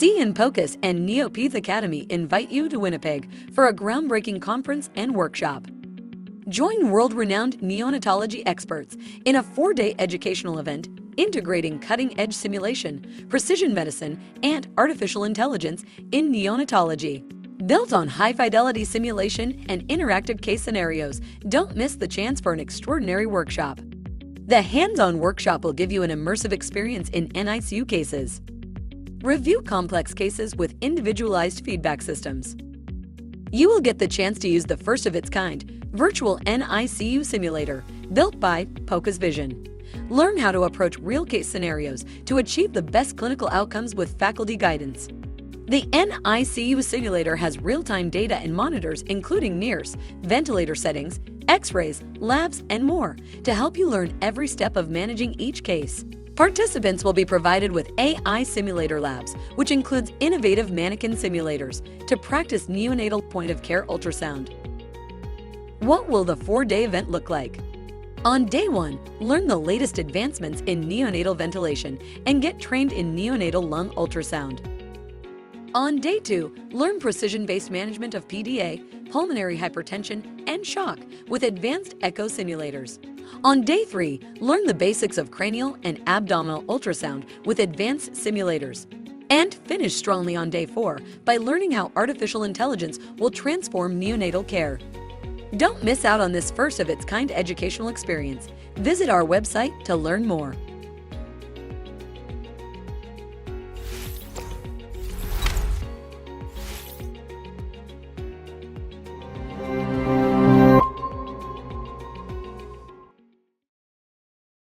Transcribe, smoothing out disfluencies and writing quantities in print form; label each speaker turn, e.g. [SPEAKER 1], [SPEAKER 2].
[SPEAKER 1] Winpocus and Neonatal Academy invite you to Winnipeg for a groundbreaking conference and workshop. Join world-renowned neonatology experts in a 4-day educational event integrating cutting-edge simulation, precision medicine, and artificial intelligence in neonatology. Built on high-fidelity simulation and interactive case scenarios, don't miss the chance for an extraordinary workshop. The hands-on workshop will give you an immersive experience in NICU cases. Review complex cases with individualized feedback systems. You will get the chance to use the first-of-its-kind virtual NICU simulator built by Winpocus Vision. Learn how to approach real case scenarios to achieve the best clinical outcomes with faculty guidance. The NICU simulator has real-time data and monitors including NIRS, ventilator settings, X-rays, labs, and more to help you learn every step of managing each case. Participants will be provided with AI simulator labs, which includes innovative mannequin simulators to practice neonatal point-of-care ultrasound. What will the 4-day event look like? On day 1, learn the latest advancements in neonatal ventilation and get trained in neonatal lung ultrasound. On day 2, learn precision-based management of PDA, pulmonary hypertension, and shock with advanced echo simulators. On day 3, learn the basics of cranial and abdominal ultrasound with advanced simulators. And finish strongly on day 4 by learning how artificial intelligence will transform neonatal care. Don't miss out on this first-of-its-kind educational experience. Visit our website to learn more.